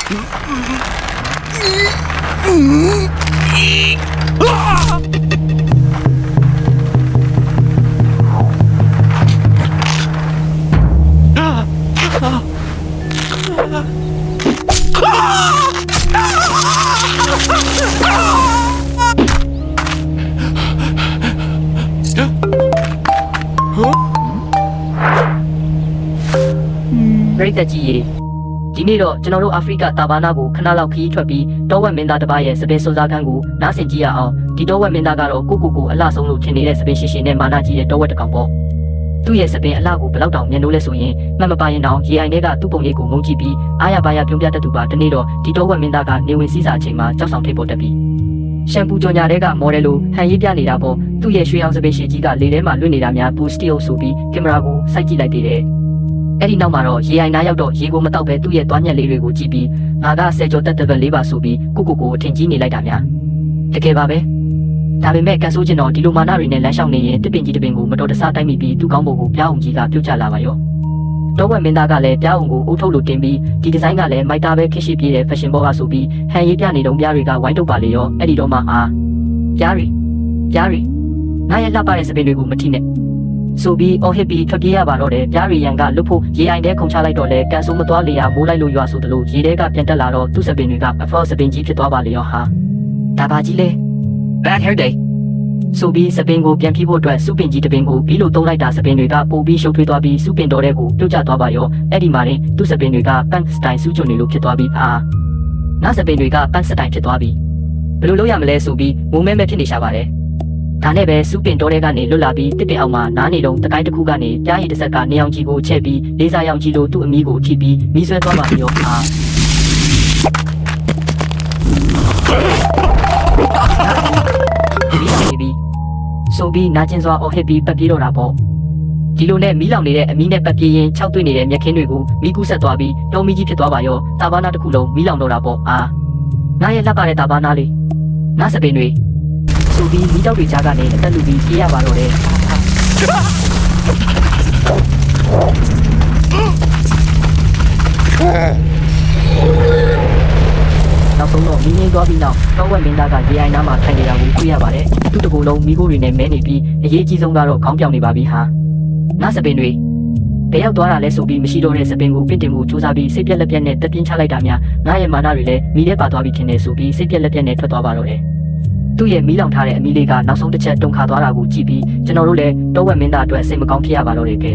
ရိတ်သက်ကြီးရေဒီနေ့တော့ကျွန်တော်တို့အာဖရိကတာဘာနာကိုခဏလောက်ခီးထွက်ပြီးတောဝက်မင်းသားတစ်ပါးရဲ့စပယ်စိုးစားခန်းကိုနားဆင်ကြည့်ရအောင်ဒီတောဝက်မင်းသားကတော့ကိုအလှဆုံးလို့ထင်နေတဲ့စပယ်ရှင်နဲ့မာနကြီးတဲ့တောဝက်တစ်ကောင်ပေါ့သူ့ရဲ့စပယ်အလှကိုဘယ်လောက်တောင်မြင်လို့လဲဆိုရင်မှတ်မပါရင်တောင်ရေအိုင်တွေကသူ့ပုံရိပ်ကိုငုံကြည့်ပြီးအားရပါရပြုံးပြတတ်သူပါဒီနေ့တော့ဒီတောဝက်မင်းသားကနေဝင်စည်းစာအချိန်မှာကြောက်ဆောင်ထိပ်ပေါ်တက်ပြီးရှမ်ပူကြော်ညာတွေကမော်ဒယ်လိုဟန်ရေးပြနေတာပေါ့သူ့ရဲ့ရွှေအောင်စပယ်ရှင်ကြီးကလေထဲမှာလွင့်နေတာများဘူစတီယိုဆိုပြီးကင်မရာကိုစိုက်ကြည့်လိုက်သေးတယ်အဲ့ဒီနောက်မှာတော့ရေအိုင်နားရောက်တော့ရေကိုမတောက်ပဲသူ့ရဲ့သွားညက်လေးတွေကိုကြည့်ပြီးငါကဆယ်ကျော်တက်တက်လေးပါဆိုပြီးကိုအထင်ကြီးနေလိုက်တာများတကယ်ပါပဲဒါပေမဲ့ကန်ဆိုးကျင်တော့ဒီလိုမာနတွေနဲ့လမ်းလျှောက်နေရင်တစ်ပင်ကြီးတစ်ပင်ကိုမတော်တဆတိုက်မိပြီးသူ့ကောင်းပုံကိုပြားအောင်ကြီးကပြုတ်ကျလာပါရောတောဝက်မင်းသားကလည်းပြားအောင်ကိုအုပ်ထုတ်လို့တင်ပြီးဒီဒီဇိုင်းကလည်းမိုက်တာပဲခက်ရှိပြေးတဲ့ fashion ဘောကဆိုပြီးဟန်ရေးပြနေတော့ပြားတွေကဝိုင်းတုပ်ပါလေရောအဲ့ဒီတော့မှပြားတွေငါရဲ့လှပတဲ့စပင်တွေကိုမထိနဲ့ဆိုပြီးအော်ဟစ်ပြီးထွက်ပြေးရပါတော့တယ်ပြားရီရန်ကလွတ်ဖို့ရေအိုင်ထဲခုန်ချလိုက်တော့လဲကန်ဆိုးမသွားလေရမိုးလိုက်လို့ရွာဆိုတလို့ရေထဲကပြန်တက်လာတော့သူ့စပင်တွေကအဖော်စပင်ကြီးဖြစ်သွားပါလေရောဟာဒါပါကြီးလေ bad hair day ဆိုပြီးစပင်ကိုပြန်ပြေးဖို့အတွက်စုပင်ကြီးတစ်ပင်ကိုပြီးလို့တုံးလိုက်တာစပင်တွေကပိုပြီးရှုပ်ထွေးသွားပြီးစုပင်တော်တဲ့ကိုပြုတ်ကျသွားပါရောအဲ့ဒီမှာရင်သူ့စပင်တွေကပန့်စတိုင်စုချွန်နေလို့ဖြစ်သွားပြီးနားစပင်တွေကပန့်စတိုင်ဖြစ်သွားပြီးဘယ်လိုလုပ်ရမလဲဆိုပြီးမိုးမဲဖြစ်နေရှာပါတယ်ဒါနဲ့ပဲစုပင်တော်တဲ့ကနေလွတ်လာပြီးတစ်ပင်အောင်မှာနားနေတော့တကိုင်းတစ်ခုကနေပြားရည်တစ်ဆက်ကနေအောင်ကြီးကိုချက်ပြီးလေးစားရောင်ကြီးလိုသူ့အမီးကိုထိပြီးမီးဆွဲသွားပါရောဆိုပြီးနာကျင်စွာအော်ဟစ်ပြီးပတ်ပြေးတော့တာပေါ့ဒီလိုနဲ့မီးလောင်နေတဲ့အမီးနဲ့ပတ်ပြေးရင်၆တွေ့နေတဲ့မျက်ခင်းတွေကိုမီးကူးဆက်သွားပြီးတောမီးကြီးဖြစ်သွားပါရောတာဘာနာတစ်ခုလုံးမီးလောင်တော့တာပေါ့နားရဲ့လှပတဲ့တာဘာနာလေးနားစပင်တွေဆိုပြီးမီးတောက်တွေကြားကနေအသက်လူပြီးပြေးရပါတော့တယ်နောက်ဆုံးတော့မီးငြိမ်းသွားပြီးနောက်တောဝက်မင်းသားကရေအိုင်နားမှာထိုင်နေတာကိုတွေ့ရပါတယ်သူ့တကူလုံးမီးခိုးတွေနဲ့မဲနေပြီးအရေးကြီးဆုံးကတော့ခေါင်းပြောင်နေပါပြီဟာနားစပင်တွေဘယ်ရောက်သွားတာလဲဆိုပြီးမရှိတော့တဲ့စပင်ကိုပင့်တင်မှုစူးစမ်းပြီးစိတ်ပြက်လက်ပြက်နဲ့တက်ပြင်းချလိုက်တာများငါရဲ့မာနတွေလည်းမီးထဲပါသွားပြီထင်တယ်ဆိုပြီးစိတ်ပြက်လက်ပြက်နဲ့ထွက်သွားပါတော့တယ်သူ့ရဲ့မီးလောင်ထားတဲ့အမီးလေးကနောက်ဆုံးတစ်ချက်တုန်ခါသွားတာကိုကြည့်ပြီးကျွန်တော်တို့လည်းတောဝက်မင်းသားအတွက်စိတ်မကောင်းဖြစ်ရပါတော့တယ်ကဲ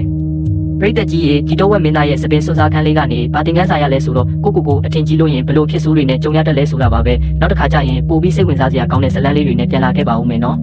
ပရိသတ်ကြီးရေဒီတောဝက်မင်းသားရဲ့စပင်စွန်းစားခန်းလေးကနေဗာတင်ကန်းစာရလဲဆိုတော့ကိုအထင်ကြီးလို့ရင်ဘလို့ဖြစ်ဆိုးတွေနဲ့ကြုံရတတ်လဲဆိုတာပါပဲနောက်တစ်ခါကျရင်ပိုပြီးစိတ်ဝင်စားစရာကောင်းတဲ့ဇာတ်လမ်းလေးတွေနဲ့ပြန်လာခဲ့ပါဦးမယ်နော်